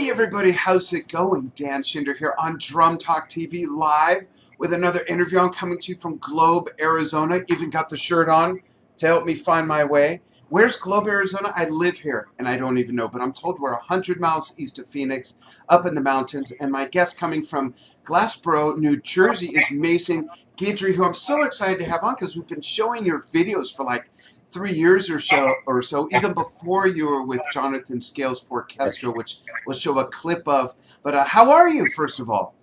Hey everybody, how's it going? Dan Shinder here on Drum Talk TV live with another interview. I'm coming to you from Globe, Arizona. Even got the shirt on to help me find my way. Where's Globe, Arizona? I live here and I don't even know, but I'm told we're 100 miles east of Phoenix, up in the mountains. And my guest coming from Glassboro, New Jersey is Maison Guidry, who I'm so excited to have on because we've been showing your videos for like 3 years or so, even before you were with Jonathan Scales Fourchestra, which we'll show a clip of. But how are you, first of all?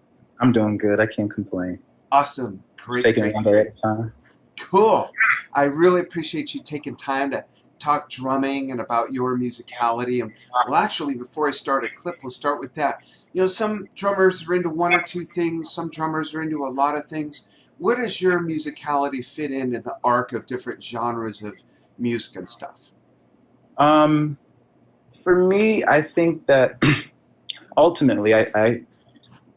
I'm doing good. I can't complain. Awesome. Great, Taking great, it one day at a time. cool. I really appreciate you taking time to talk drumming and about your musicality. And well, actually, before I start a clip, we'll start with that. You know, some drummers are into one or two things. Some drummers are into a lot of things. Where does your musicality fit in the arc of different genres of music and stuff? Um, for me, I think that ultimately,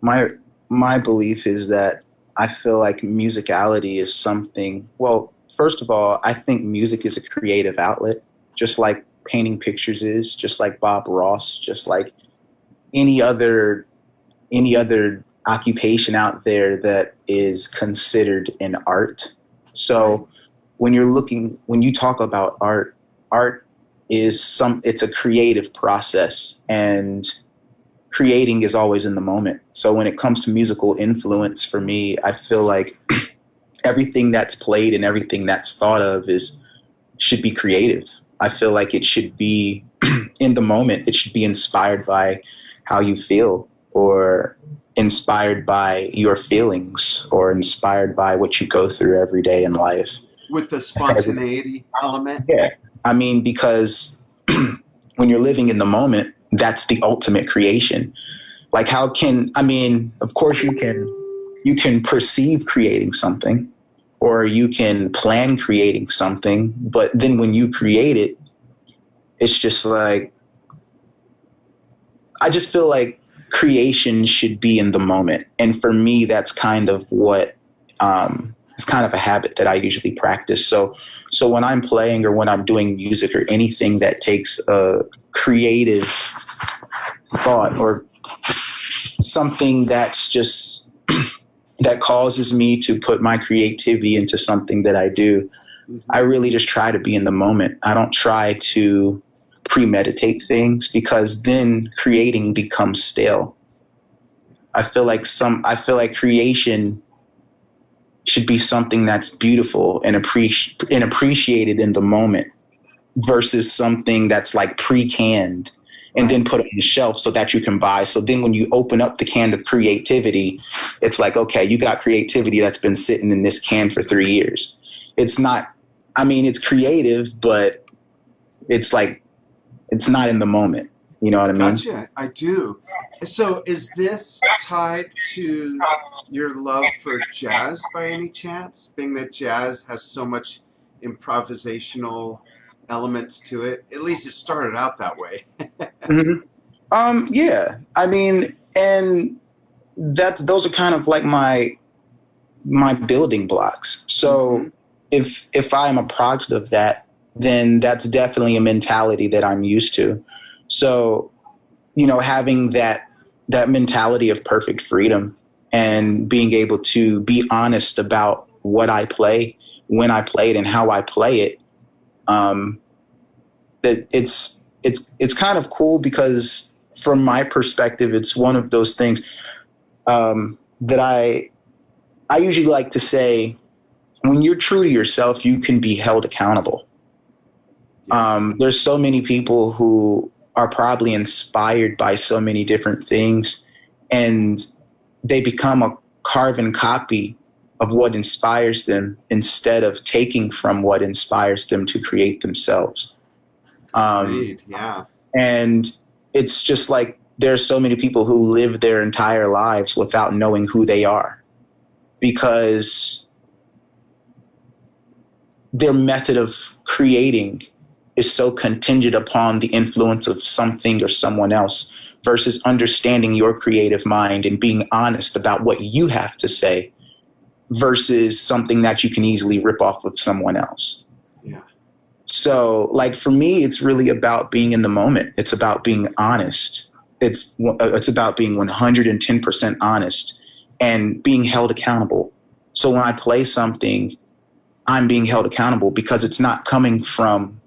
my my belief is that I feel like musicality is something. Well, first of all, I think music is a creative outlet, just like painting pictures is, just like Bob Ross, just like any other any other occupation out there that is considered an art. Right. So when you talk about art it's a creative process, and creating is always in the moment. So when it comes to musical influence for me, I feel like everything that's played and everything that's thought of is should be creative. I feel like it should be in the moment. It should be inspired by how you feel, or inspired by your feelings, or inspired by what you go through every day in life. With the spontaneity element? Yeah. I mean, because when you're living in the moment, that's the ultimate creation. Like of course you can perceive creating something, or you can plan creating something, but then when you create it, it's just like, I just feel like creation should be in the moment. And for me, that's kind of what, it's kind of a habit that I usually practice. So when I'm playing, or when I'm doing music, or anything that takes a creative thought, or something that's just that causes me to put my creativity into something that I do, I really just try to be in the moment. I don't try to premeditate things, because then creating becomes stale. I feel like creation should be something that's beautiful and appreciated in the moment, versus something that's like pre-canned and then put on the shelf so that you can buy. So then when you open up the can of creativity, it's like, okay, you got creativity that's been sitting in this can for 3 years. It's not, I mean, it's creative, but it's like, it's not in the moment. You know what I mean? Gotcha, I do. So is this tied to your love for jazz by any chance? Being that jazz has so much improvisational elements to it. At least it started out that way. hmm yeah. I mean, and those are kind of like my building blocks. So Hmm. if I am a product of that, then that's definitely a mentality that I'm used to. So, having that mentality of perfect freedom, and being able to be honest about what I play, when I play it, and how I play it, um, that it's kind of cool, because from my perspective, it's one of those things, that I usually like to say, when you're true to yourself, you can be held accountable. Yes. There's so many people who are probably inspired by so many different things, and they become a carbon copy of what inspires them, instead of taking from what inspires them to create themselves. Um, Agreed. Yeah. and it's just like, there's so many people who live their entire lives without knowing who they are, because their method of creating is so contingent upon the influence of something or someone else, versus understanding your creative mind and being honest about what you have to say, versus something that you can easily rip off of someone else. Yeah. So, like, for me, it's really about being in the moment. It's about being honest. it's about being 110% honest and being held accountable. So when I play something, I'm being held accountable because it's not coming from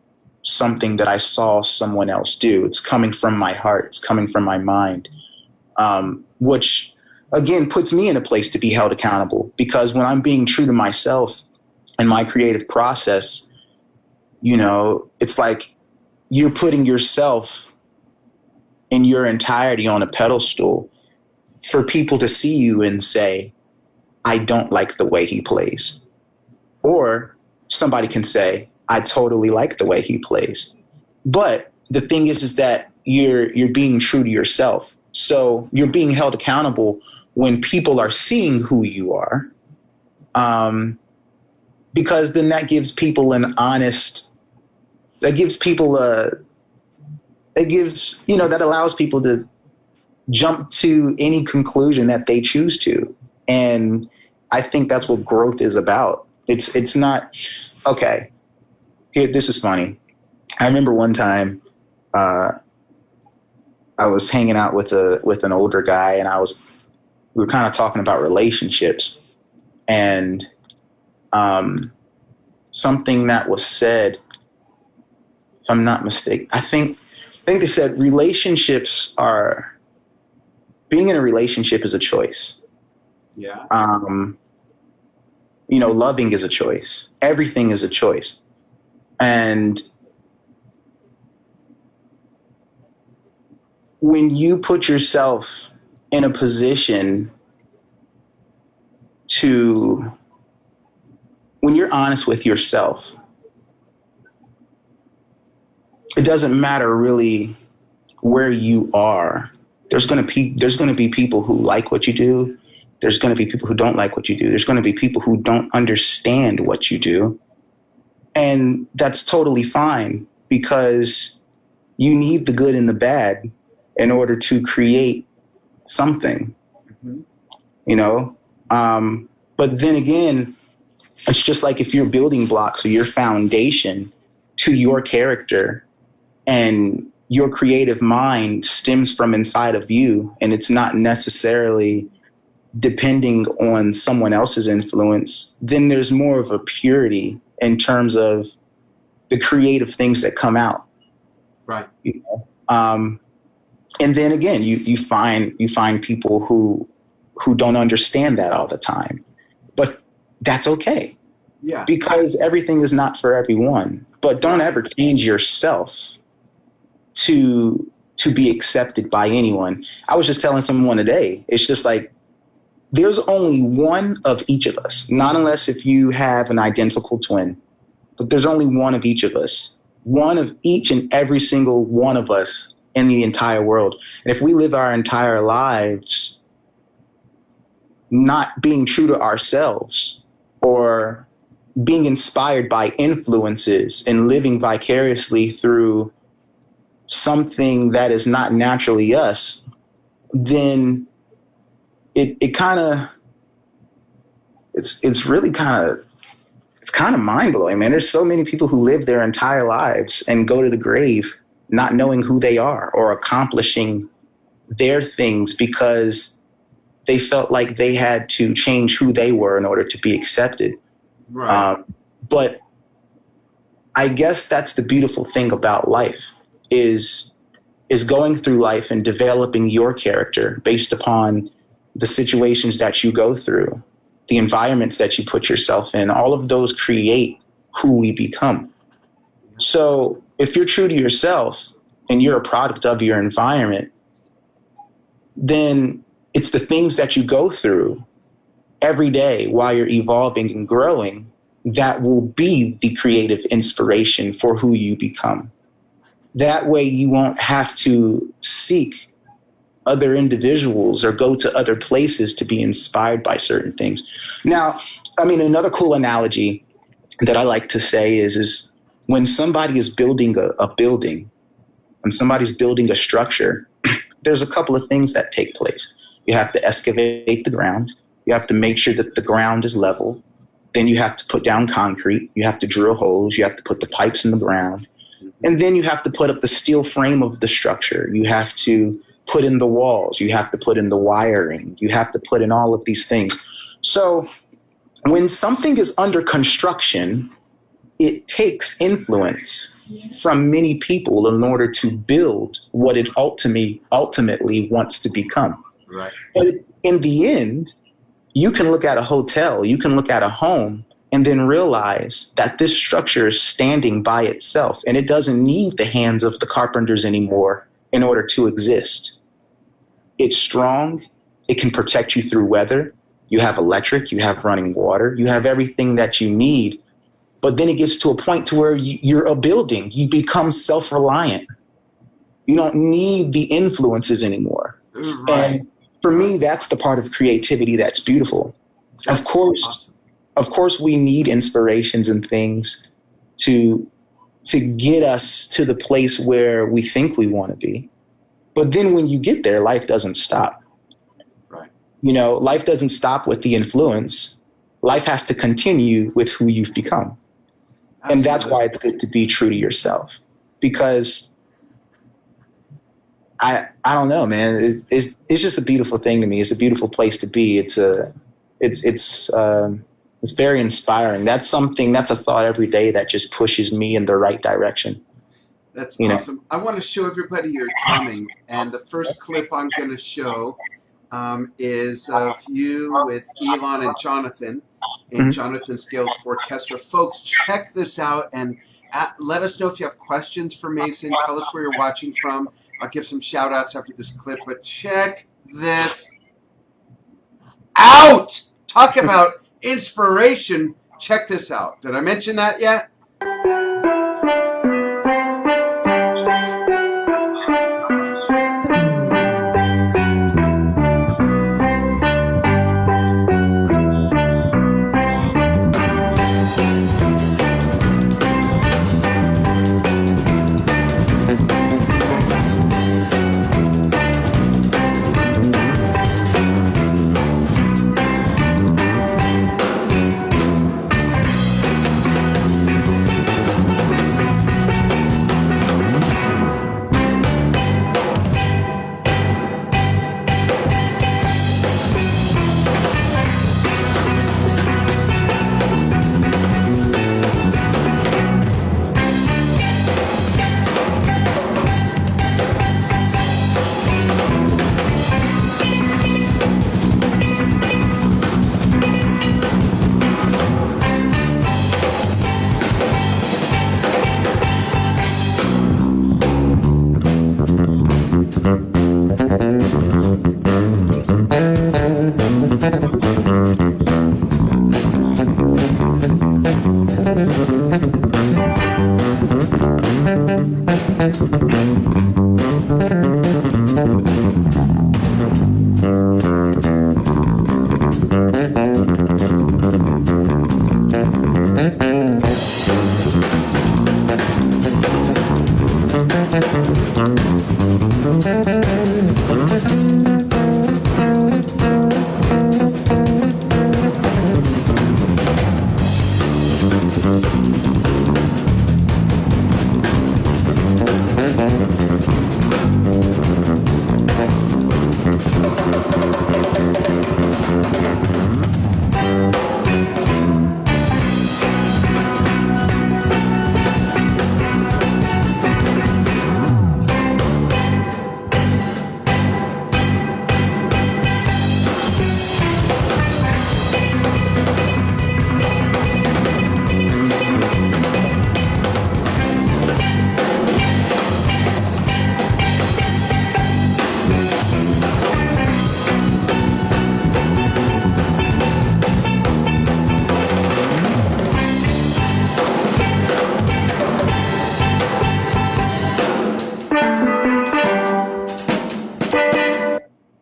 something that I saw someone else do. It's coming from my heart. It's coming from my mind, which again puts me in a place to be held accountable, because when I'm being true to myself and my creative process, it's like you're putting yourself in your entirety on a pedestal for people to see you and say, I don't like the way he plays. Or somebody can say, I totally like the way he plays. But the thing is that you're being true to yourself. So you're being held accountable when people are seeing who you are, because then that gives people that allows people to jump to any conclusion that they choose to. And I think that's what growth is about. It's not, okay, here, this is funny. I remember one time I was hanging out with an older guy, and we were kind of talking about relationships, and something that was said, if I'm not mistaken, I think they said being in a relationship is a choice. Yeah. Loving is a choice. Everything is a choice. And when you put yourself in a position when you're honest with yourself, it doesn't matter really where you are. There's going to be people who like what you do. There's going to be people who don't like what you do. There's going to be people who don't understand what you do. And that's totally fine, because you need the good and the bad in order to create something, But then again, it's just like if you're building blocks or your foundation to your character, and your creative mind stems from inside of you, and it's not necessarily depending on someone else's influence, then there's more of a purity in terms of the creative things that come out. Right. And then again, you find people who don't understand that all the time, but that's okay. Yeah. Because everything is not for everyone. But don't ever change yourself to be accepted by anyone. I was just telling someone today, it's just like, there's only one of each of us, not unless if you have an identical twin, but there's only one of each of us, one of each and every single one of us in the entire world. And if we live our entire lives not being true to ourselves, or being inspired by influences and living vicariously through something that is not naturally us, then it's kind of mind blowing, man. There's so many people who live their entire lives and go to the grave not knowing who they are or accomplishing their things because they felt like they had to change who they were in order to be accepted. Right. But I guess that's the beautiful thing about life is going through life and developing your character based upon the situations that you go through, the environments that you put yourself in. All of those create who we become. So if you're true to yourself and you're a product of your environment, then it's the things that you go through every day while you're evolving and growing that will be the creative inspiration for who you become. That way you won't have to seek other individuals or go to other places to be inspired by certain things. Now, I mean, another cool analogy that I like to say is when somebody is building a building, when somebody's building a structure, there's a couple of things that take place. You have to excavate the ground. You have to make sure that the ground is level. Then you have to put down concrete. You have to drill holes. You have to put the pipes in the ground. And then you have to put up the steel frame of the structure. You have to put in the walls, you have to put in the wiring, you have to put in all of these things. So when something is under construction, it takes influence from many people in order to build what it ultimately wants to become. Right. But in the end, you can look at a hotel, you can look at a home, and then realize that this structure is standing by itself and it doesn't need the hands of the carpenters anymore in order to exist. It's strong. It can protect you through weather. You have electric, you have running water, you have everything that you need. But then it gets to a point to where you're a building. You become self-reliant. You don't need the influences anymore. Right. And for me, that's the part of creativity that's beautiful. That's of course, awesome. Of course, we need inspirations and things to get us to the place where we think we want to be. But then when you get there, life doesn't stop. Right. You know, life doesn't stop with the influence. Life has to continue with who you've become. Absolutely. And that's why it's good to be true to yourself, because I don't know, man. It's just a beautiful thing to me. It's a beautiful place to be. It's very inspiring. That's a thought every day that just pushes me in the right direction. That's awesome. I want to show everybody your drumming, and the first clip I'm going to show is of you with Elon and Jonathan in Jonathan Scales Fourchestra. Folks, check this out and let us know if you have questions for Mason. Tell us where you're watching from. I'll give some shout outs after this clip, but check this out. Talk about inspiration. Check this out. Did I mention that yet?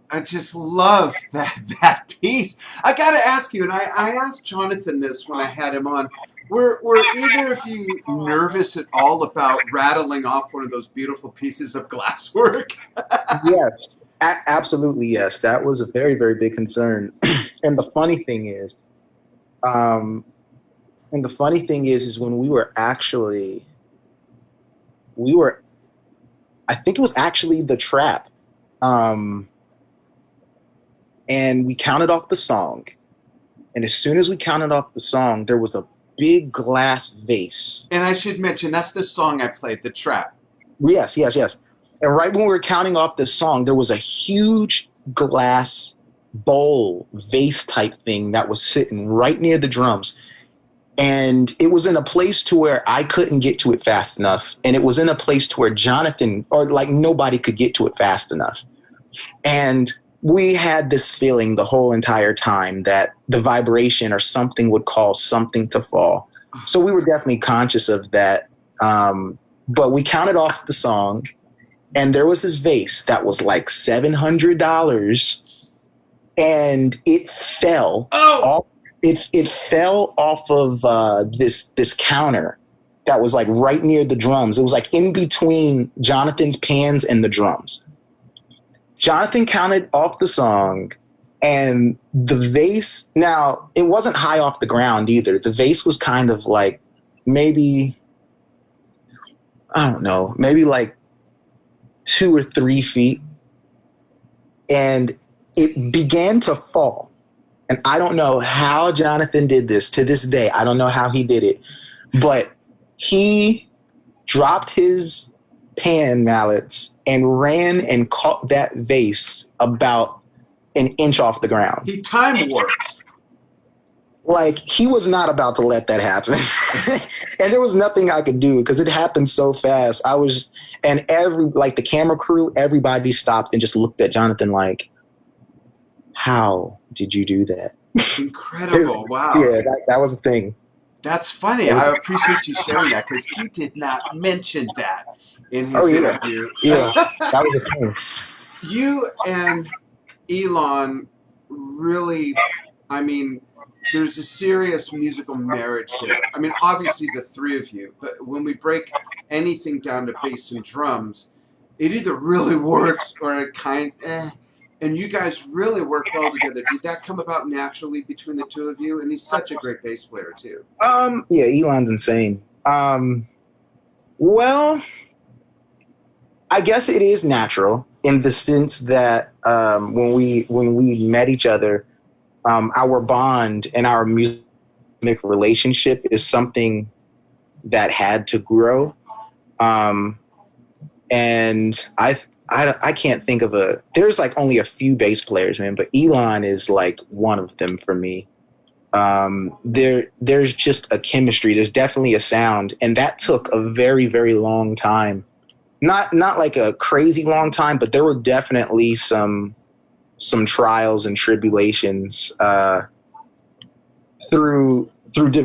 I just love that piece. I got to ask you, and I asked Jonathan this when I had him on. Were either of you nervous at all about rattling off one of those beautiful pieces of glasswork? Yes, absolutely yes. That was a very, very big concern. And the funny thing is, is when I think it was actually the trap Um, and we counted off the song. And as soon as we counted off the song, there was a big glass vase. And I should mention, that's the song I played, The Trap. Yes. And right when we were counting off the song, there was a huge glass bowl, vase type thing that was sitting right near the drums. And it was in a place to where I couldn't get to it fast enough. And it was in a place to where Jonathan, or like nobody could get to it fast enough. And we had this feeling the whole entire time that the vibration or something would cause something to fall. So we were definitely conscious of that. But we counted off the song, and there was this vase that was like $700, and it fell. Oh! It fell off of this counter that was like right near the drums. It was like in between Jonathan's pans and the drums. Jonathan counted off the song, and the vase, now it wasn't high off the ground either. The vase was kind of like maybe, I don't know, maybe like 2 or 3 feet. And it began to fall. And I don't know how Jonathan did this to this day. I don't know how he did it, but he dropped his pan mallets and ran and caught that vase about an inch off the ground. He time warped. Like, he was not about to let that happen. And there was nothing I could do because it happened so fast. And the camera crew, everybody stopped and just looked at Jonathan like, how did you do that? Incredible. Wow. Yeah, that was the thing. That's funny. I appreciate you sharing that because he did not mention that in his interview. Yeah, that was the thing. You and Elon really, I mean, there's a serious musical marriage here. I mean, obviously the three of you, but when we break anything down to bass and drums, it either really works or it and you guys really work well together. Did that come about naturally between the two of you? And he's such a great bass player too. Yeah, Elon's insane. Well, I guess it is natural in the sense that when we met each other, our bond and our music relationship is something that had to grow. And I can't think of there's like only a few bass players, man, but Elon is like one of them for me. There's just a chemistry. There's definitely a sound. And that took a very, very long time. Not like a crazy long time, but there were definitely some trials and tribulations, through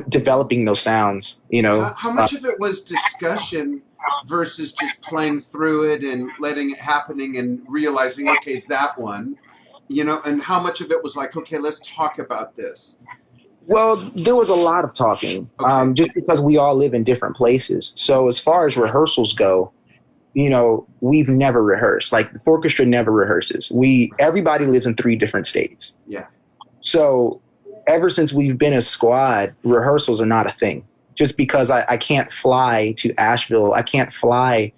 developing those sounds, you know. How much of it was discussion versus just playing through it and letting it happening and realizing, okay, that one, you know, and how much of it was like, okay, let's talk about this? Well, there was a lot of talking, okay. Just because we all live in different places. So as far as rehearsals go, you know, we've never rehearsed. Like the Fourchestra never rehearses. Everybody lives in 3 different states. Yeah. So ever since we've been a squad, rehearsals are not a thing. Just because I can't fly to Asheville, I can't fly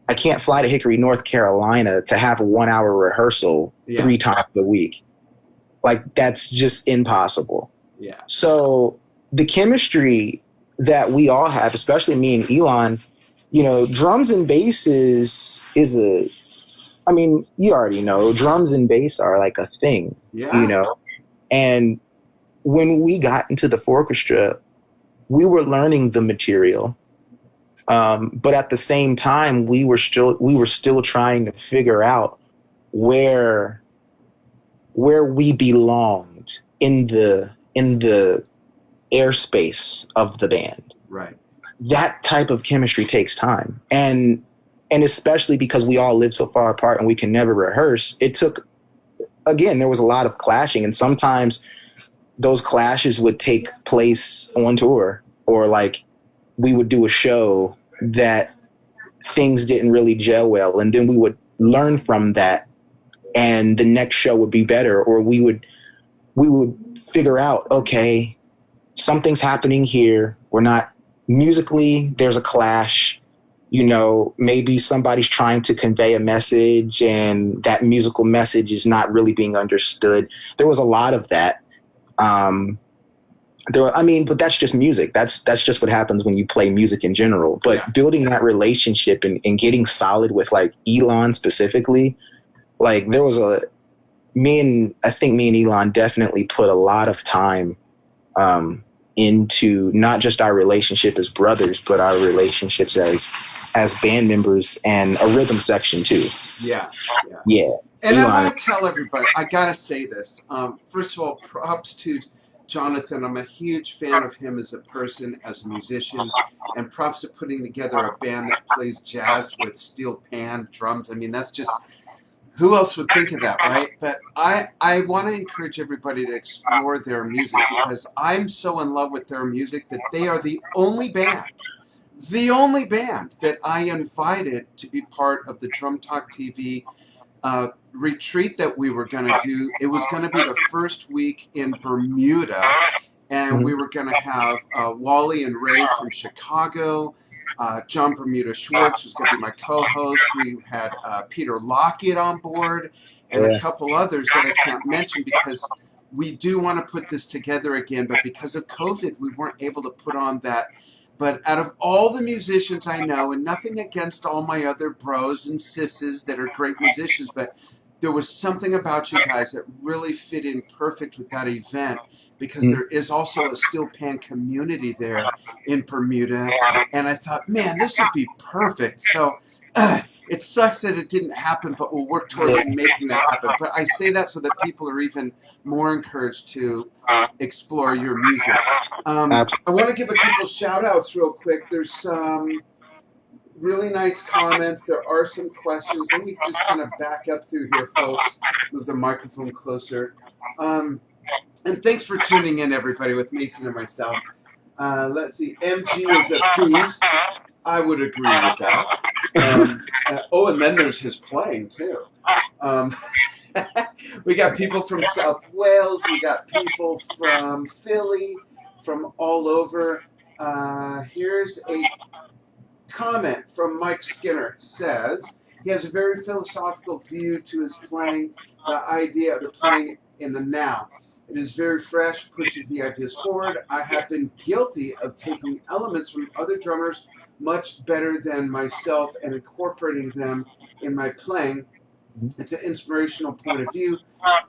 to Hickory, North Carolina to have a 1-hour rehearsal 3 times a week. Like, that's just impossible. Yeah. So the chemistry that we all have, especially me and Elon, you know, drums and bass I mean, you already know, drums and bass are like a thing, you know? And when we got into the Fourchestra, we were learning the material. But at the same time, we were still trying to figure out where we belonged in the airspace of the band. Right. That type of chemistry takes time. And especially because we all live so far apart and we can never rehearse, there was a lot of clashing, and sometimes those clashes would take place on tour, or like we would do a show that things didn't really gel well, and then we would learn from that and the next show would be better, or we would figure out, okay, something's happening here. We're not musically, there's a clash. maybe somebody's trying to convey a message and that musical message is not really being understood. There was a lot of that. But that's just music. That's just what happens when you play music in general. But building that relationship and getting solid with like Elon specifically, like there was I think me and Elon definitely put a lot of time into not just our relationship as brothers, but our relationships as band members and a rhythm section too. Yeah. And Elon. I want to tell everybody, I got to say this. First of all, props to Jonathan. I'm a huge fan of him as a person, as a musician, and props to putting together a band that plays jazz with steel pan drums. I mean, that's just, who else would think of that, right? But I want to encourage everybody to explore their music, because I'm so in love with their music that they are the only band that I invited to be part of the Drum Talk TV retreat that we were going to do. It was going to be the first week in Bermuda, and we were going to have Wally and Ray from Chicago. John Bermuda Schwartz was going to be my co-host. We had Peter Lockett on board and a couple others that I can't mention, because we do want to put this together again, but because of COVID, we weren't able to put on that. But out of all the musicians I know, and nothing against all my other bros and sisses that are great musicians, but there was something about you guys that really fit in perfect with that event, because there is also a steel pan community there in Bermuda. And I thought, man, this would be perfect. So it sucks that it didn't happen, but we'll work towards making that happen. But I say that so that people are even more encouraged to explore your music. I want to give a couple shout outs real quick. There's some really nice comments. There are some questions. Let me just kind of back up through here, folks. Move the microphone closer. And thanks for tuning in, everybody, with Mason and myself. Let's see. MG is a priest. I would agree with that. And then there's his playing, too. We got people from South Wales. We got people from Philly, from all over. Here's a comment from Mike Skinner. Says he has a very philosophical view to his playing, the idea of the playing in the now. It is very fresh, pushes the ideas forward. I have been guilty of taking elements from other drummers much better than myself and incorporating them in my playing. It's an inspirational point of view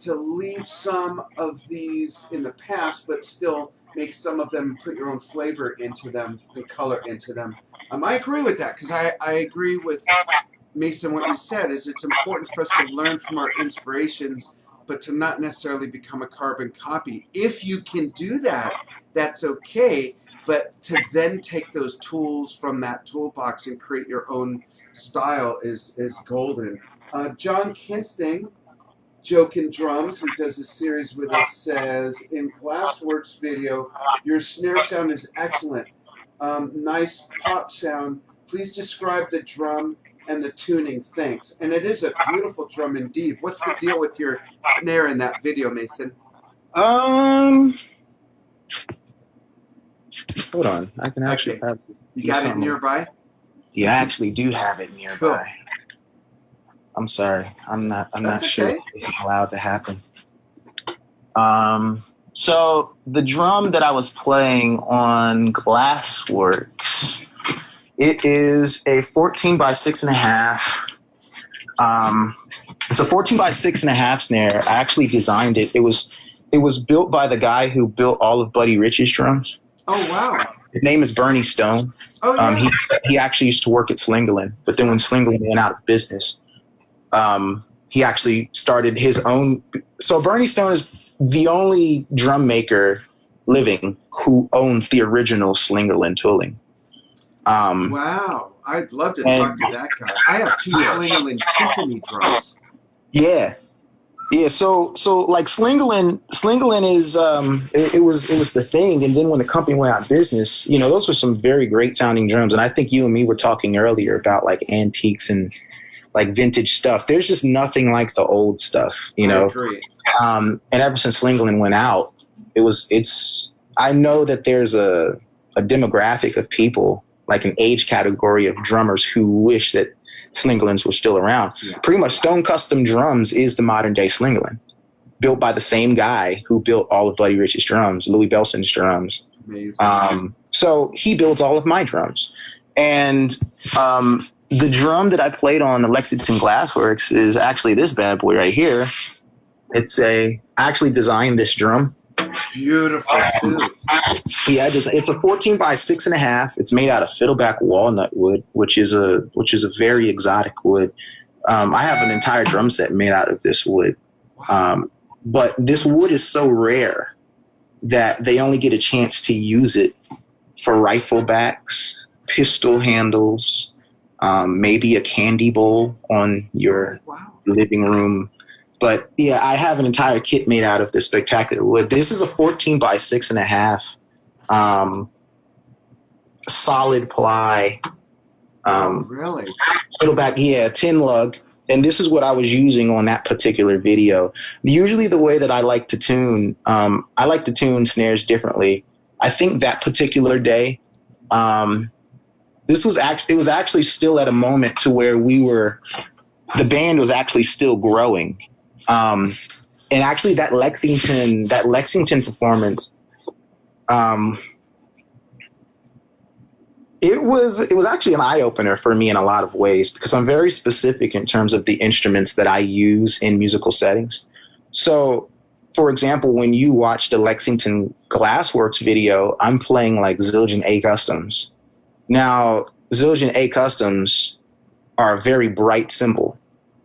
to leave some of these in the past, but still make some of them, put your own flavor into them and color into them. I agree with that, because I agree with Mason. What you said is it's important for us to learn from our inspirations, but to not necessarily become a carbon copy. If you can do that, that's okay. But to then take those tools from that toolbox and create your own style is golden. John Kinsting, Jokin Drums, who does a series with us, says, in Glassworks video, your snare sound is excellent. Nice pop sound. Please describe the drum and the tuning. Thanks. And it is a beautiful drum indeed. What's the deal with your snare in that video, Mason? Hold on. I can actually have you got it nearby? Yeah, I actually do have it nearby. Cool. I'm sorry. I'm not sure if this is allowed to happen. So the drum that I was playing on Glassworks, it is a 14 by 6.5. It's a 14 by 6.5 snare. I actually designed it. It was built by the guy who built all of Buddy Rich's drums. Oh, wow. His name is Bernie Stone. Oh, yeah. He actually used to work at Slingerland, but then when Slingerland went out of business, he actually started his own. So Bernie Stone is the only drum maker living who owns the original Slingerland tooling. Wow. I'd love to talk to that guy. I have 2 Slingerland timpani drums. Yeah. Yeah, so like Slingerland is it was the thing, and then when the company went out of business, those were some very great sounding drums, and I think you and me were talking earlier about like antiques and like vintage stuff. There's just nothing like the old stuff, I agree. And ever since Slingerland went out, I know that there's a demographic of people like an age category of drummers who wish that Slingerlands were still around. Yeah. Pretty much Stone Custom Drums is the modern day Slingerland, built by the same guy who built all of Buddy Rich's drums, Louis Belson's drums. Amazing. So he builds all of my drums. And the drum that I played on the Lexington Glassworks is actually this bad boy right here. I actually designed this drum. Beautiful too. Yeah, it's a 14 by 6.5. It's made out of fiddleback walnut wood, which is a very exotic wood. I have an entire drum set made out of this wood. But this wood is so rare that they only get a chance to use it for rifle backs, pistol handles, maybe a candy bowl on your living room. But yeah, I have an entire kit made out of this spectacular wood. This is a 14 by 6.5, solid ply. Really? Fiddleback, yeah, tin lug. And this is what I was using on that particular video. Usually the way that I like to tune snares differently. I think that particular day, it was actually still at a moment to where the band was actually still growing. And actually that Lexington performance, it was actually an eye-opener for me in a lot of ways, because I'm very specific in terms of the instruments that I use in musical settings. So, for example, when you watch the Lexington Glassworks video, I'm playing like Zildjian A Customs. Now, Zildjian A Customs are a very bright cymbal.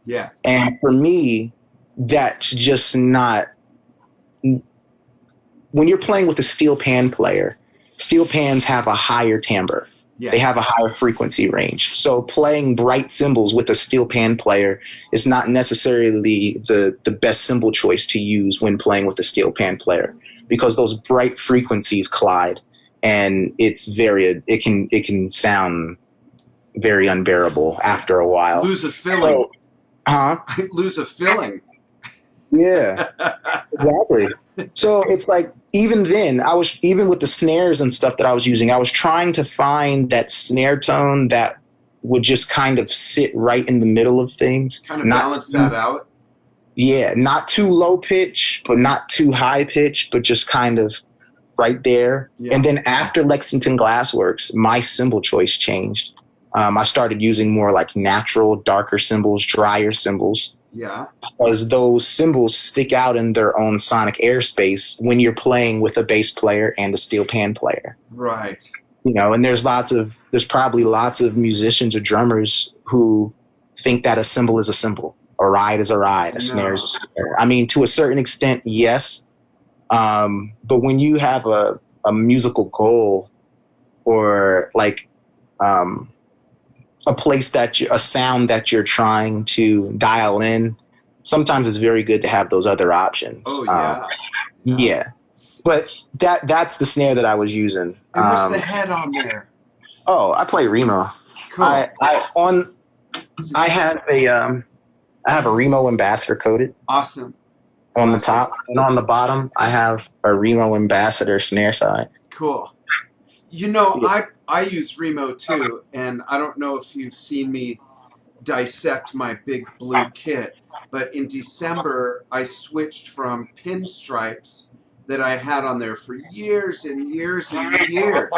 Yeah. And for me, that's just not... When you're playing with a steel pan player, steel pans have a higher timbre. Yeah. They have a higher frequency range. So playing bright cymbals with a steel pan player is not necessarily the best cymbal choice to use when playing with a steel pan player, because those bright frequencies collide, and it can sound very unbearable after a while. Lose a filling. So, lose a filling. Yeah, exactly. So it's like, even then, even with the snares and stuff that I was using, I was trying to find that snare tone that would just kind of sit right in the middle of things. Kind of balance that out. Yeah, not too low pitch, but not too high pitch, but just kind of right there. Yeah. And then after Lexington Glassworks, my cymbal choice changed. I started using more like natural, darker cymbals, drier cymbals. Yeah. Because those cymbals stick out in their own sonic airspace when you're playing with a bass player and a steel pan player. Right. You know, and there's probably lots of musicians or drummers who think that a cymbal is a cymbal, a ride is a ride, a snare is a snare. I mean, to a certain extent, yes. But when you have a musical goal, or like a sound that you're trying to dial in, sometimes it's very good to have those other options. Oh yeah. Yeah. But that's the snare that I was using. And what's the head on there? Oh, I play Remo. Cool. I have a Remo Ambassador coated. Awesome. On the top, and on the bottom, I have a Remo Ambassador snare side. Cool. You know, yeah. I use Remo too, and I don't know if you've seen me dissect my big blue kit, but in December I switched from pinstripes that I had on there for years and years and years,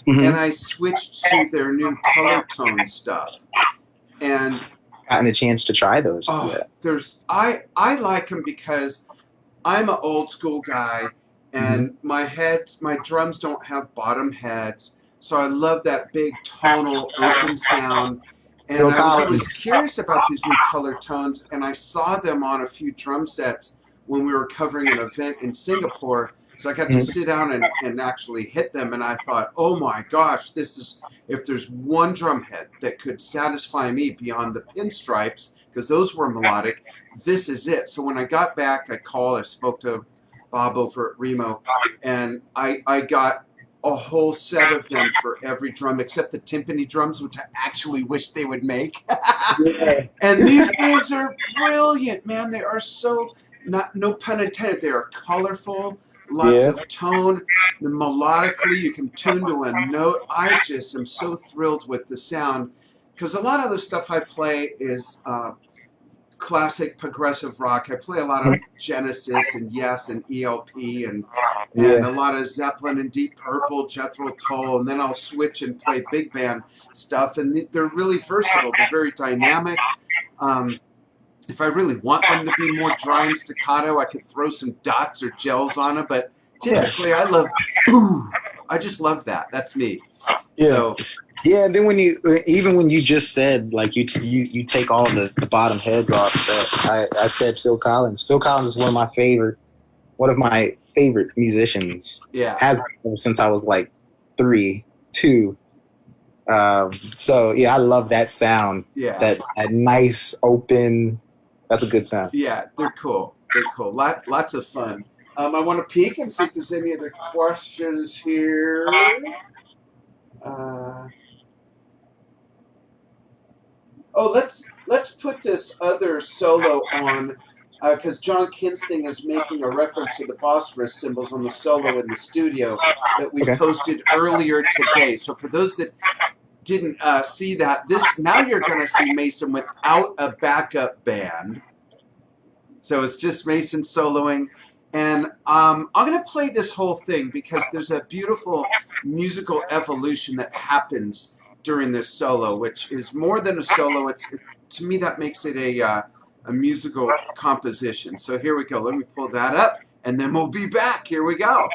and I switched to their new color tone stuff. And gotten a chance to try those. I like them because I'm an old school guy, and my drums don't have bottom heads, so I love that big tonal open sound. And I was always curious about these new color tones, and I saw them on a few drum sets when we were covering an event in Singapore. So I got to sit down and actually hit them, and I thought, oh my gosh, if there's one drum head that could satisfy me beyond the pinstripes, because those were melodic, this is it. So when I got back, I spoke to Bob over at Remo, and I got a whole set of them for every drum except the timpani drums, which I actually wish they would make. And these things are brilliant, man. They are so, no pun intended, they are colorful, lots of tone. The melodically, you can tune to a note. I just am so thrilled with the sound because a lot of the stuff I play is classic progressive rock. I play a lot of Genesis and Yes and ELP and a lot of Zeppelin and Deep Purple, Jethro Tull, and then I'll switch and play big band stuff. And they're really versatile. They're very dynamic. If I really want them to be more dry and staccato, I could throw some dots or gels on it. But typically, I love. I just love that. That's me. Yeah. So, yeah, and then when you just said like you take all the bottom heads off, I said Phil Collins. Phil Collins is one of my favorite musicians. Yeah, has been since I was like 3, 2. So yeah, I love that sound. Yeah, that nice open. That's a good sound. Yeah, they're cool. They're cool. Lots of fun. I want to peek and see if there's any other questions here. Let's put this other solo on because John Kinsting is making a reference to the phosphorus symbols on the solo in the studio that we posted earlier today. So for those that didn't see that, now you're going to see Mason without a backup band. So it's just Mason soloing. And I'm going to play this whole thing because there's a beautiful musical evolution that happens during this solo, which is more than a solo. To me, that makes it a musical composition. So here we go. Let me pull that up, and then we'll be back. Here we go.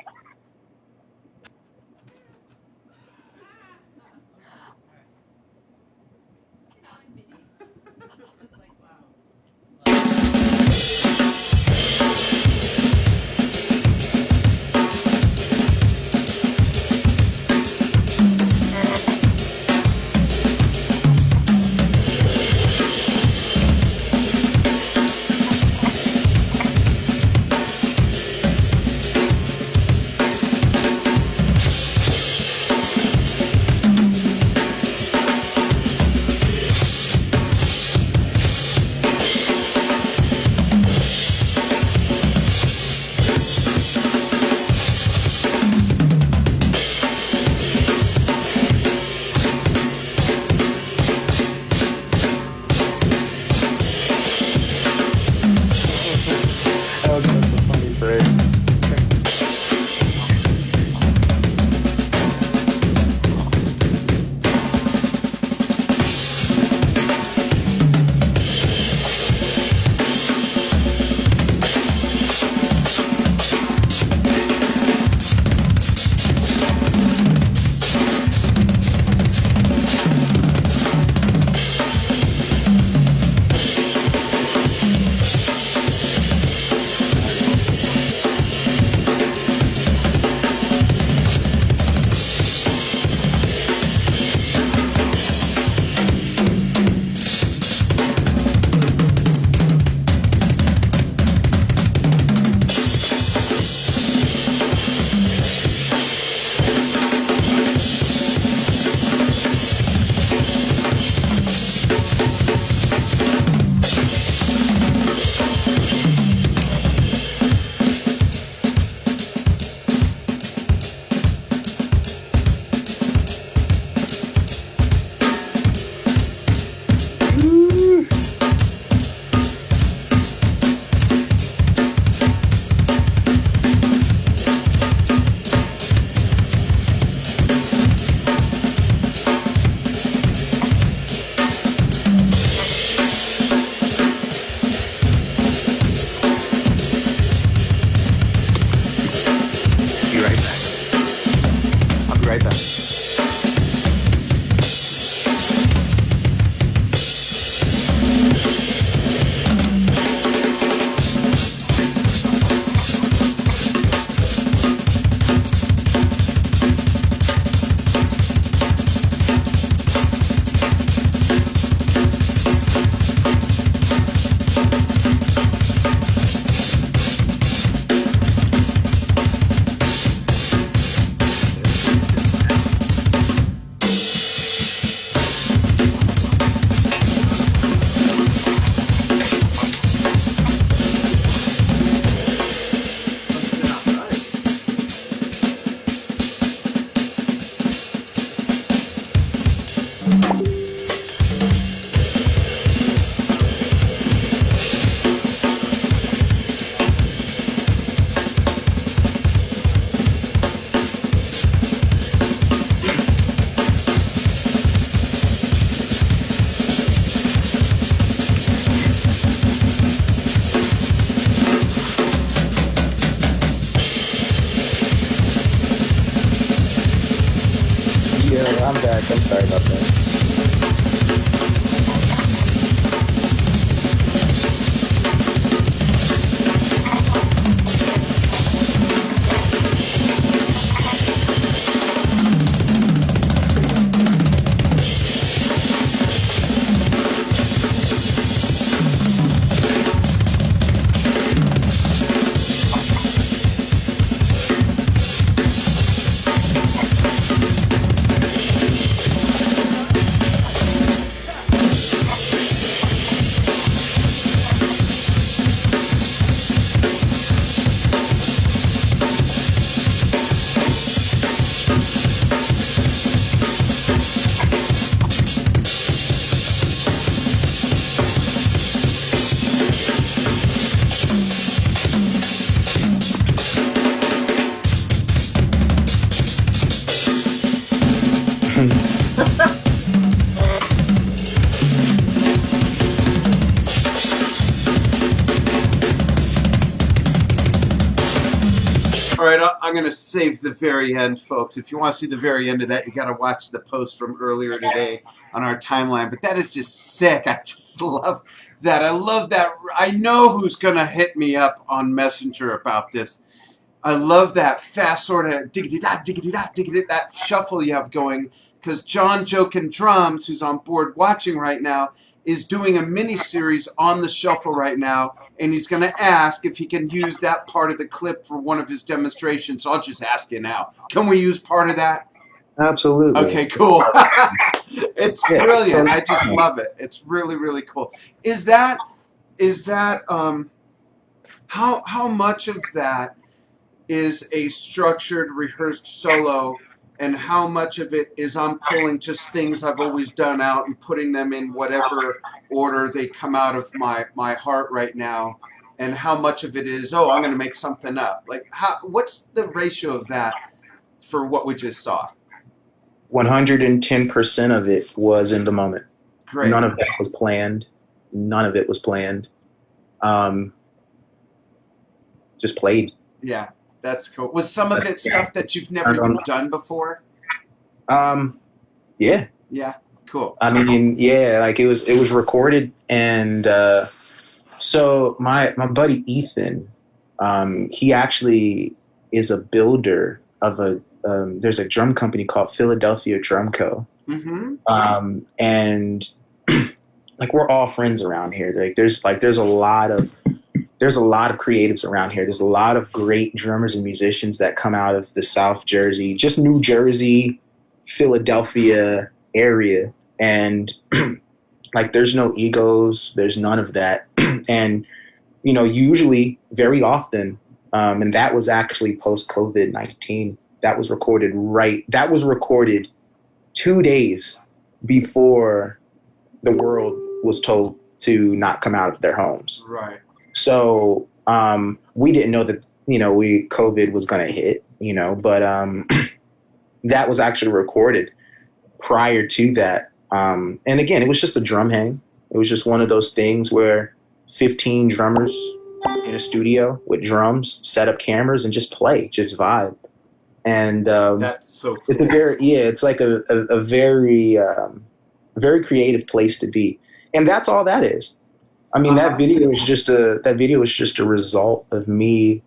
Sorry about that. All right, I'm going to save the very end, folks. If you want to see the very end of that, you got to watch the post from earlier today on our timeline. But that is just sick. I just love that. I love that. I know who's going to hit me up on Messenger about this. I love that fast sort of diggity-da, diggity-da, diggity, that shuffle you have going. Because John Jokin Drums, who's on board watching right now, is doing a mini-series on the shuffle right now, and he's going to ask if he can use that part of the clip for one of his demonstrations. So I'll just ask you now. Can we use part of that? Absolutely. Okay, cool. It's brilliant. I just love it. It's really, really cool. Is that how much of that is a structured, rehearsed solo, and how much of it is I'm pulling just things I've always done out and putting them in whatever order they come out of my heart right now, and how much of it is, I'm going to make something up? Like, what's the ratio of that for what we just saw? 110% of it was in the moment. Great. None of that was planned. None of it was planned. Just played. Yeah. That's cool. Was some of it stuff that you've never even done before? Yeah. Yeah. Cool. I mean, yeah, like it was recorded, and so my buddy Ethan, he actually is a builder of there's a drum company called Philadelphia Drum Co. Mm-hmm. And like we're all friends around here. There's a lot of creatives around here. There's a lot of great drummers and musicians that come out of the South Jersey, just New Jersey, Philadelphia area. And like, there's no egos. There's none of that. And, usually very often, and that was actually post COVID-19, that was recorded 2 days before the world was told to not come out of their homes. Right. So we didn't know that, COVID was going to hit, but that was actually recorded prior to that. And again, it was just a drum hang. It was just one of those things where 15 drummers in a studio with drums, set up cameras, and just play, just vibe. And that's so cool. It's like a very, very creative place to be. And that's all that is. I mean, that video was just a result of me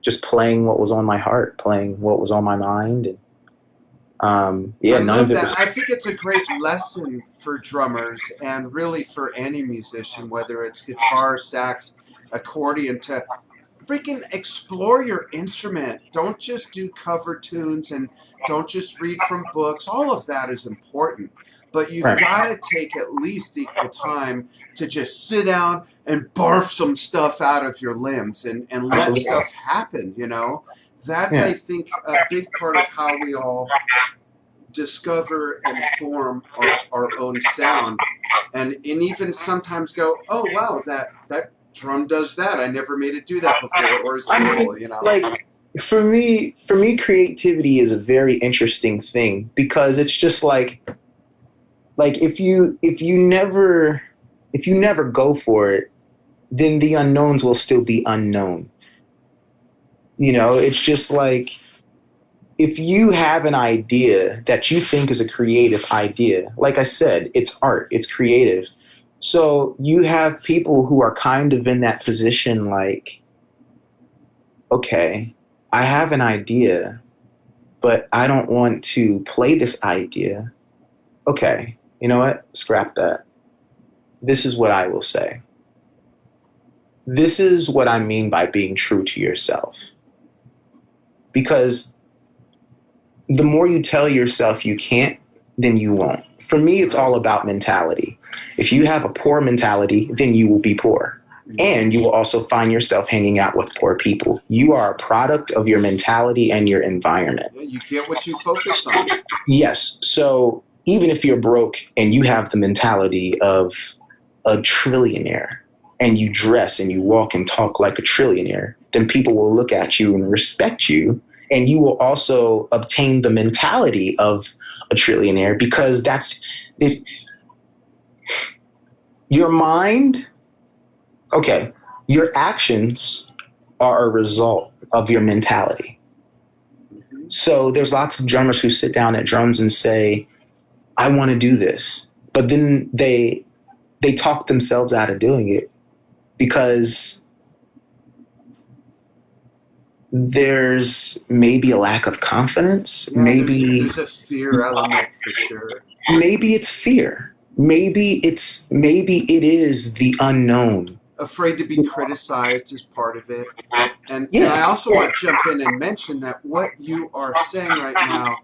just playing what was on my heart, playing what was on my mind. And none of it was. I think it's a great lesson for drummers and really for any musician, whether it's guitar, sax, accordion, to freaking explore your instrument. Don't just do cover tunes and don't just read from books. All of that is important. But you've got to take at least equal time to just sit down and barf some stuff out of your limbs and let stuff happen, That's, I think, a big part of how we all discover and form our own sound. And even sometimes go, oh, wow, that drum does that. I never made it do that before. Or a cymbal, Like, for me, creativity is a very interesting thing, because it's just like if you never go for it, then the unknowns will still be unknown. It's just like if you have an idea that you think is a creative idea, like I said, it's art, it's creative. So you have people who are kind of in that position like, okay, I have an idea, but I don't want to play this idea. Okay, you know what? Scrap that. This is what I will say. This is what I mean by being true to yourself. Because the more you tell yourself you can't, then you won't. For me, it's all about mentality. If you have a poor mentality, then you will be poor. And you will also find yourself hanging out with poor people. You are a product of your mentality and your environment. Yeah, you get what you focus on. Yes. So even if you're broke and you have the mentality of a trillionaire and you dress and you walk and talk like a trillionaire, then people will look at you and respect you. And you will also obtain the mentality of a trillionaire because that's it. Your mind. Okay, your actions are a result of your mentality. So there's lots of drummers who sit down at drums and say, I want to do this. But then they talk themselves out of doing it because there's maybe a lack of confidence. Yeah, maybe there's a fear element for sure. Maybe it's fear. Maybe it is the unknown. Afraid to be criticized is part of it. And I also want to jump in and mention that what you are saying right now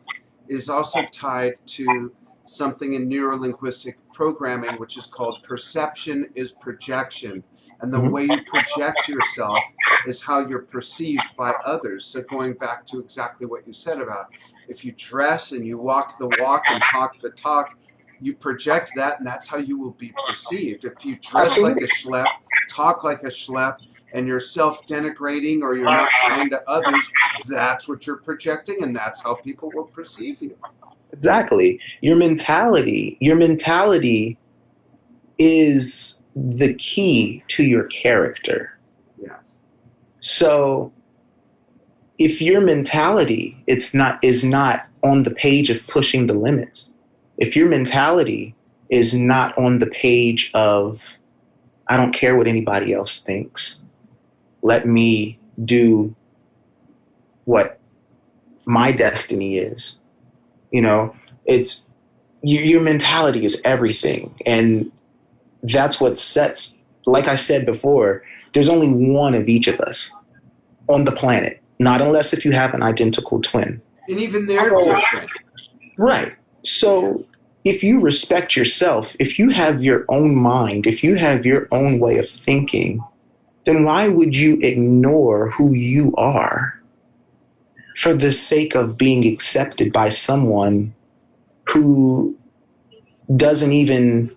is also tied to something in neurolinguistic programming, which is called perception is projection. And the way you project yourself is how you're perceived by others. So going back to exactly what you said about if you dress and you walk the walk and talk the talk, you project that, and that's how you will be perceived. If you dress like a schlep, talk like a schlep, and you're self-denigrating or you're not kind to others, that's what you're projecting, and that's how people will perceive you. Exactly. Your mentality is the key to your character. Yes. So if your mentality is not on the page of pushing the limits, if your mentality is not on the page of, I don't care what anybody else thinks, let me do what my destiny is, it's your mentality is everything. And that's what sets, like I said before, there's only one of each of us on the planet, not unless if you have an identical twin. And even they're different. Right. So if you respect yourself, if you have your own mind, if you have your own way of thinking, then why would you ignore who you are for the sake of being accepted by someone who doesn't even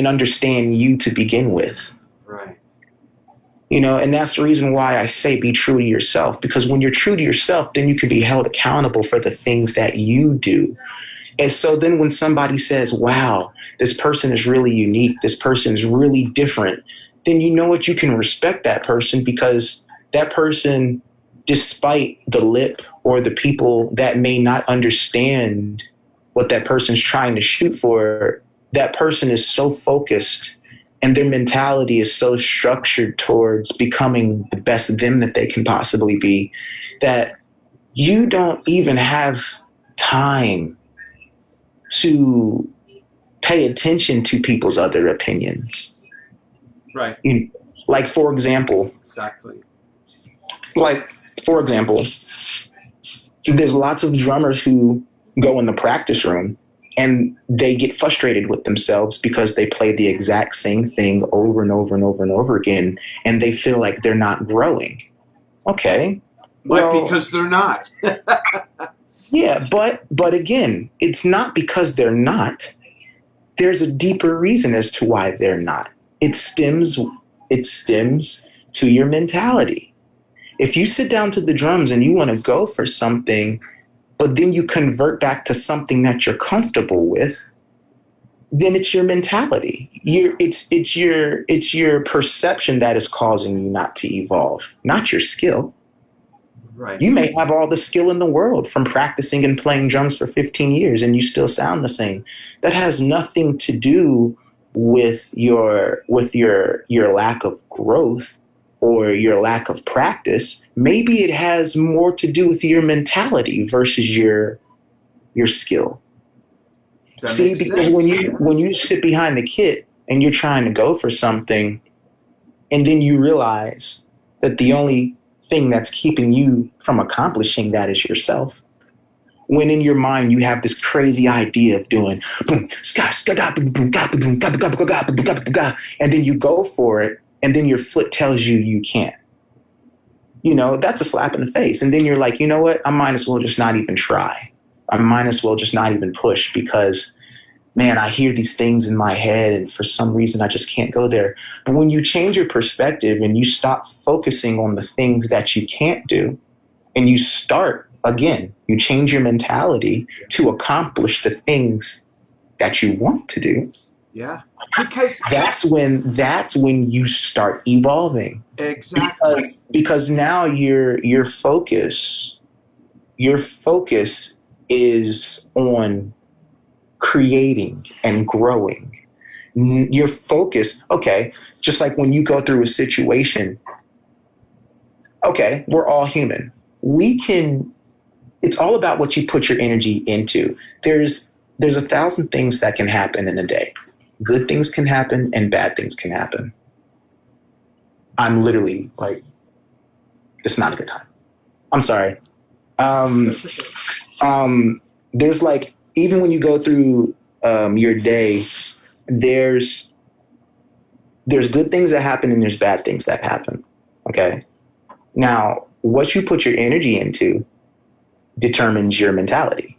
understand you to begin with? Right. And that's the reason why I say be true to yourself, because when you're true to yourself, then you can be held accountable for the things that you do. And so then when somebody says, wow, this person is really unique, this person is really different, then you know what, you can respect that person, because that person, despite the lip or the people that may not understand what that person's trying to shoot for, that person is so focused and their mentality is so structured towards becoming the best them that they can possibly be, that you don't even have time to pay attention to people's other opinions. Right. Like, for example, there's lots of drummers who go in the practice room and they get frustrated with themselves because they play the exact same thing over and over and over and over again, and they feel like they're not growing. Okay. Because they're not. Yeah, but again, it's not because they're not. There's a deeper reason as to why they're not. It stems to your mentality. If you sit down to the drums and you want to go for something, but then you convert back to something that you're comfortable with, then it's your mentality. It's your perception that is causing you not to evolve, not your skill. Right. You may have all the skill in the world from practicing and playing drums for 15 years and you still sound the same. That has nothing to do with your lack of growth or your lack of practice. Maybe it has more to do with your mentality versus your skill. That See, makes because sense. when you sit behind the kit and you're trying to go for something, and then you realize that the only thing that's keeping you from accomplishing that is yourself. When in your mind you have this crazy idea of doing boom, ska, ska, ga, boom, boom, ga, boom, boom, ga, ga, ga, ga, ga, ga, ga, and then you go for it, and then your foot tells you you can't. You know, that's a slap in the face. And then you're like, you know what? I might as well just not even try. I might as well just not even push because, man, I hear these things in my head and for some reason I just can't go there. But when you change your perspective and you stop focusing on the things that you can't do and you start again, you change your mentality to accomplish the things that you want to do. Yeah. Because that's when you start evolving. exactly. Because now your focus is on creating and growing. Your focus, okay, just like when you go through a situation, okay, we're all human. It's all about what you put your energy into. There's 1,000 things that can happen in a day. Good things can happen and bad things can happen. I'm literally like, it's not a good time. I'm sorry. There's like, even when you go through your day, there's good things that happen and there's bad things that happen. Okay. Now, what you put your energy into determines your mentality.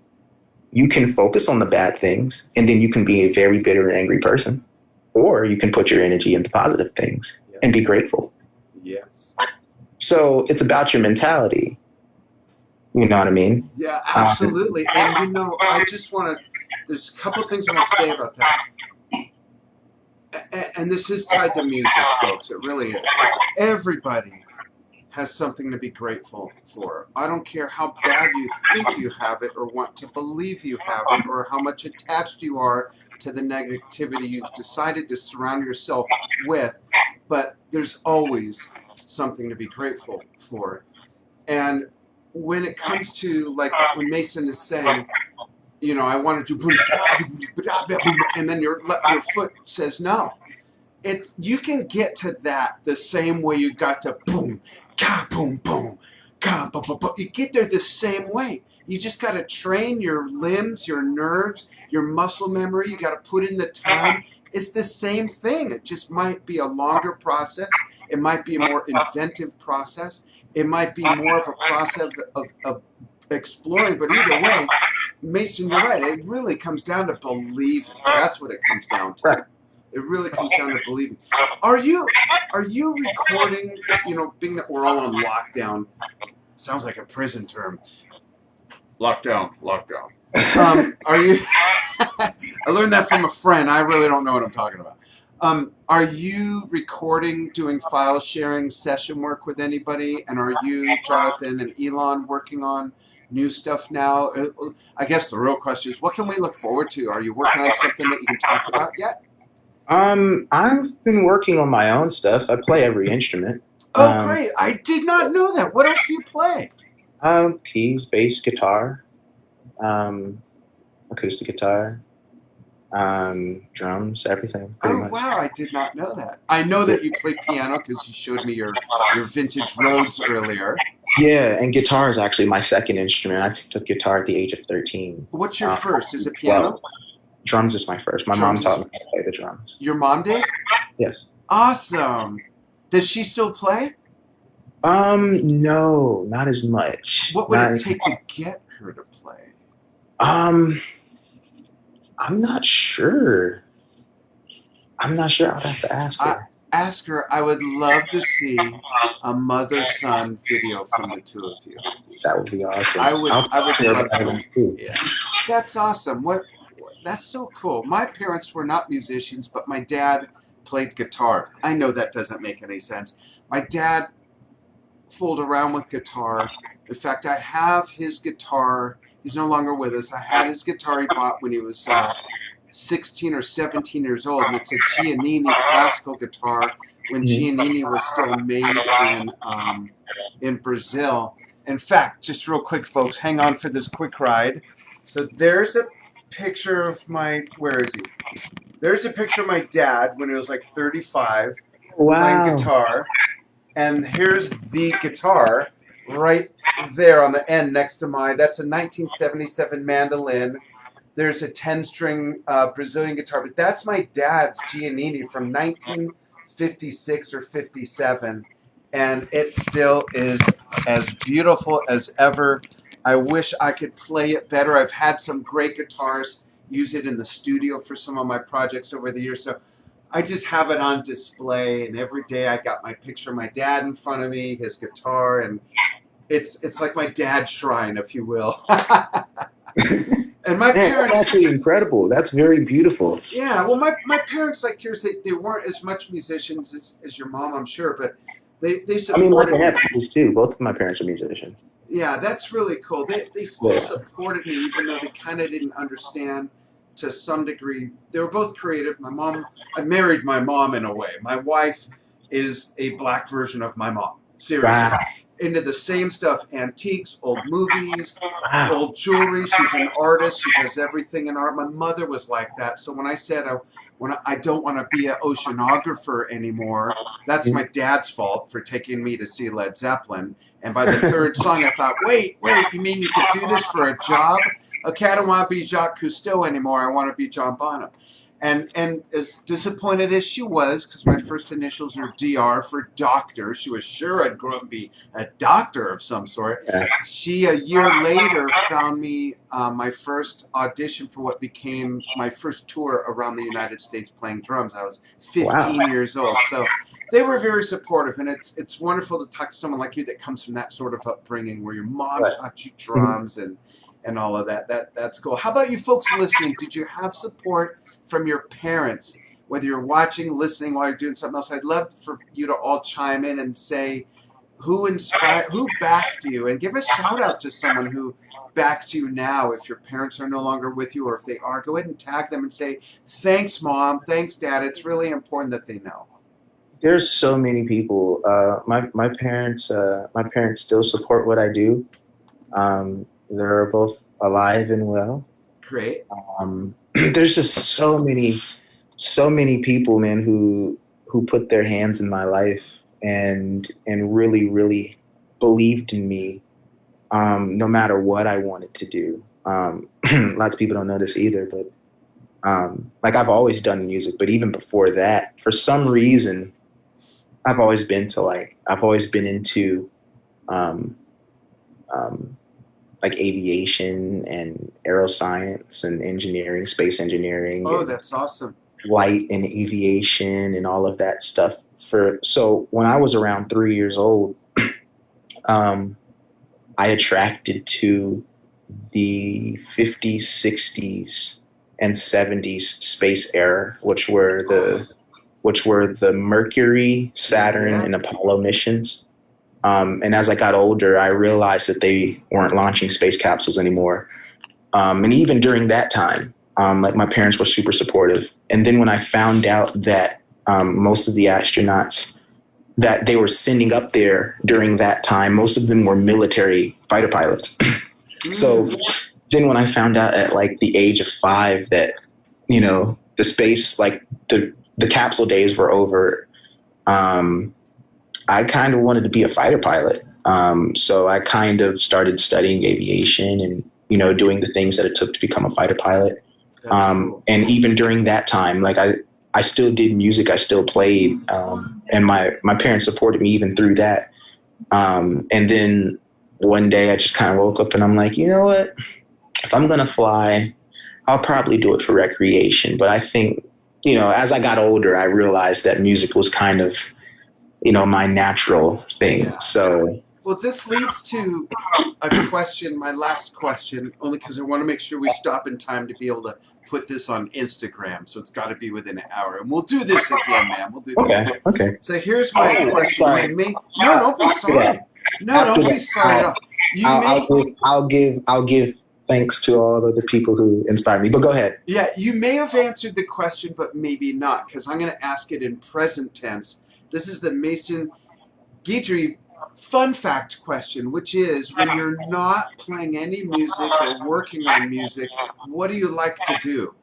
You can focus on the bad things and then you can be a very bitter and angry person, or you can put your energy into positive things and be grateful. Yes. So it's about your mentality. You know what I mean? Yeah, absolutely. And you know, I just want to, there's a couple of things I want to say about that. And this is tied to music, folks. It really is. Everybody has something to be grateful for. I don't care how bad you think you have it or want to believe you have it or how much attached you are to the negativity you've decided to surround yourself with, but there's always something to be grateful for. And when it comes to, like, when Mason is saying, you know, I want to do, and then your foot says no. You can get to that the same way you got to boom, ka boom boom, ka boom boom boom. You get there the same way. You just got to train your limbs, your nerves, your muscle memory. You got to put in the time. It's the same thing. It just might be a longer process. It might be a more inventive process. It might be more of a process of exploring. But either way, Mason, you're right. It really comes down to believing. That's what it comes down to. It really comes down to believing. Are you recording, you know, being that we're all on lockdown, sounds like a prison term. Lockdown. Are you, I learned that from a friend. I really don't know what I'm talking about. Are you recording, doing file sharing, session work with anybody? And are you, Jonathan and Elon, working on new stuff now? I guess the real question is, what can we look forward to? Are you working on something that you can talk about yet? I've been working on my own stuff. I play every instrument. Oh, great. I did not know that. What else do you play? Keys, bass, guitar, acoustic guitar, drums, everything. Oh, Much. wow. I did not know that. I know that you play piano because you showed me your vintage Rhodes earlier. Yeah, and guitar is actually my second instrument. I took guitar at the age of 13. What's your first? Is it piano? Well, drums is my first. My mom taught me how to play the drums. Your mom did? Yes. Awesome. Does she still play? No, not as much. What would it take to get her to play? I'm not sure. I'll have to ask her. Ask her. I would love to see a mother-son video from the two of you. That would be awesome. I would love that. Too. Yeah. That's awesome. That's so cool. My parents were not musicians, but my dad played guitar. I know that doesn't make any sense. My dad fooled around with guitar. In fact, I have his guitar. He's no longer with us. I had his guitar he bought when he was 16 or 17 years old, and it's a Giannini classical guitar when Giannini was still made in Brazil. In fact, just real quick, folks, hang on for this quick ride. So there's a picture of where is he? There's a picture of my dad when he was like 35 playing guitar. And here's the guitar right there on the end next to that's a 1977 mandolin. There's a 10-string Brazilian guitar, but that's my dad's Giannini from 1956 or 57. And it still is as beautiful as ever. I wish I could play it better. I've had some great guitars, use it in the studio for some of my projects over the years. So I just have it on display, and every day I got my picture of my dad in front of me, his guitar, and it's like my dad's shrine, if you will. And my parents, that's actually incredible. That's very beautiful. Yeah, well, my parents, like yours, they weren't as much musicians as your mom, I'm sure, but they supported me. I have kids too. Both of my parents are musicians. Yeah, that's really cool. They still supported me, even though they kind of didn't understand to some degree. They were both creative. I married my mom in a way. My wife is a black version of my mom. Seriously. Wow. Into the same stuff, antiques, old movies, old jewelry. She's an artist. She does everything in art. My mother was like that. So when I said I don't want to be an oceanographer anymore, that's my dad's fault for taking me to see Led Zeppelin. And by the third song, I thought, wait, you mean you could do this for a job? Okay, I don't want to be Jacques Cousteau anymore. I want to be John Bonham. And as disappointed as she was, because my first initials are DR for doctor, she was sure I'd grow up and be a doctor of some sort. Yeah. She, a year later, found me my first audition for what became my first tour around the United States playing drums. I was 15 years old. So they were very supportive, and it's wonderful to talk to someone like you that comes from that sort of upbringing where your mom taught you drums and all of that. That's cool. How about you folks listening? Did you have support from your parents, whether you're watching, listening while you're doing something else? I'd love for you to all chime in and say who backed you, and give a shout out to someone who backs you now. If your parents are no longer with you, or if they are, go ahead and tag them and say, thanks, Mom, thanks, Dad. It's really important that they know. There's so many people. My parents still support what I do. They're both alive and well. Great. There's just so many people, man, who put their hands in my life and really, really believed in me, no matter what I wanted to do. Lots of people don't know this either, but like I've always done music, but even before that, for some reason, I've always been into like aviation and aeroscience and engineering, space engineering. Oh, that's awesome. Flight and aviation and all of that stuff. So when I was around 3 years old, I attracted to the 50s, 60s, and 70s space era, which were the Mercury, Saturn, and Apollo missions. And as I got older, I realized that they weren't launching space capsules anymore. And even during that time, like my parents were super supportive. And then when I found out that most of the astronauts that they were sending up there during that time, most of them were military fighter pilots. So then when I found out at like the age of 5 that, the space, like the capsule days were over, I kind of wanted to be a fighter pilot. So I kind of started studying aviation and, doing the things that it took to become a fighter pilot. Cool. And even during that time, like I still did music, I still played, and my parents supported me even through that. And then one day I just kind of woke up and I'm like, you know what? If I'm going to fly, I'll probably do it for recreation. But I think, as I got older, I realized that music was kind of, my natural thing. Yeah. So, well, this leads to a question, my last question, only because I want to make sure we stop in time to be able to put this on Instagram. So it's got to be within an hour. And we'll do this again, man. We'll do this again. Okay. So here's my question. Sorry. No, don't be sorry. No, After don't be that, sorry at all. You may, I'll give thanks to all of the people who inspired me. But go ahead. yeah, you may have answered the question, but maybe not, because I'm going to ask it in present tense. This is the Maison Guidry fun fact question, which is when you're not playing any music or working on music, what do you like to do?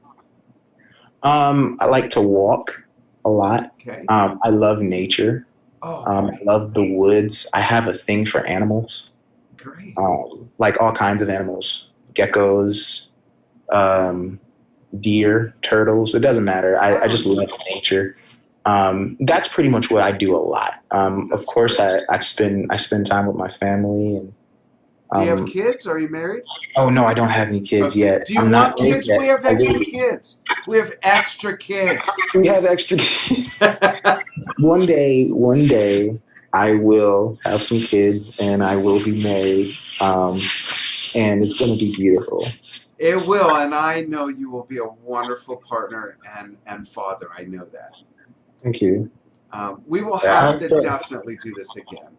I like to walk a lot. Okay. I love nature. Oh, I great. love the woods. I have a thing for animals, Great. like all kinds of animals, geckos, um, deer, turtles. It doesn't matter. I just love nature. That's pretty much what I do a lot. Of That's course, great. I spend time with my family. And Do you have um, kids? Are you married? oh no, I don't have any kids Okay. yet. Do you I'm not want married kids? We yet. have I extra will. kids. We have extra kids. We have extra kids. One day, I will have some kids and I will be married. And it's going to be beautiful. It will, and I know you will be a wonderful partner and father. I know that. Thank you. We will have Yeah, to definitely do this again.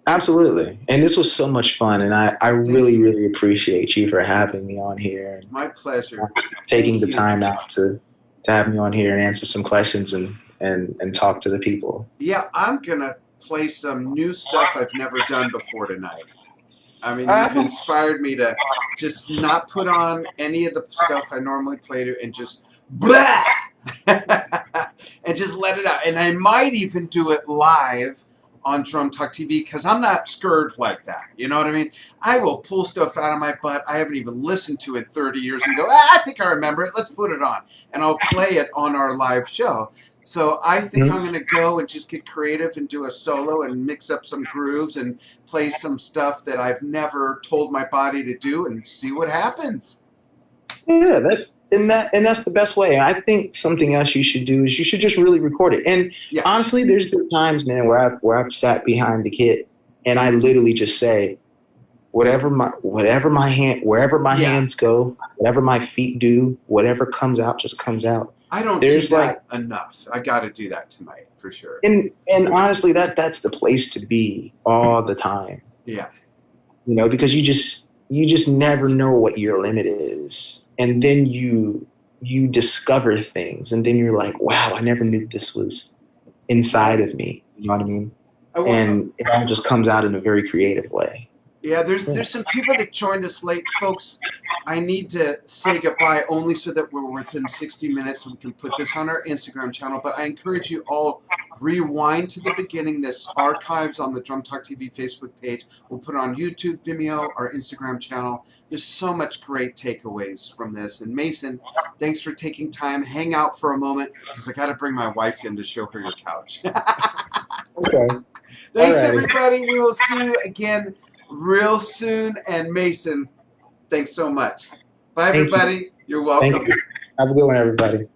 absolutely. And this was so much fun. And I Thank really, you. really appreciate you for having me on here and My pleasure. taking Thank the you. time out to have me on here and answer some questions and talk to the people. Yeah, I'm gonna play some new stuff I've never done before tonight. I mean, you've Uh, inspired me to just not put on any of the stuff I normally play to and just blah and just let it out. And I might even do it live on Drum Talk TV because I'm not scared like that. You know what I mean? I will pull stuff out of my butt I haven't even listened to in 30 years and go, I think I remember it. Let's put it on. And I'll play it on our live show. So I think I'm going to go and just get creative and do a solo and mix up some grooves and play some stuff that I've never told my body to do and see what happens. Yeah, that's the best way. I think something else you should do is you should just really record it. And Yeah. honestly, there's been times, man, where I've sat behind the kit and I literally just say, whatever my hand wherever my hands go, whatever my feet do, whatever comes out just comes out. I don't There's do that enough. I got to do that tonight for sure. And honestly, that's the place to be all the time. Yeah. You know, because you just never know what your limit is. And then you discover things and then you're like, wow, I never knew this was inside of me. You know what I mean? And it all just comes out in a very creative way. Yeah, there's some people that joined us late. Folks, I need to say goodbye only so that we're within 60 minutes and we can put this on our Instagram channel. But I encourage you all, rewind to the beginning. This archives on the Drum Talk TV Facebook page. We'll put it on YouTube, Vimeo, our Instagram channel. There's so much great takeaways from this. And Mason, thanks for taking time. Hang out for a moment because I got to bring my wife in to show her your couch. Okay. Thanks, everybody. We will see you again real soon. And Mason, thanks so much. Bye, everybody. You're welcome. Thank you. Have a good one, everybody.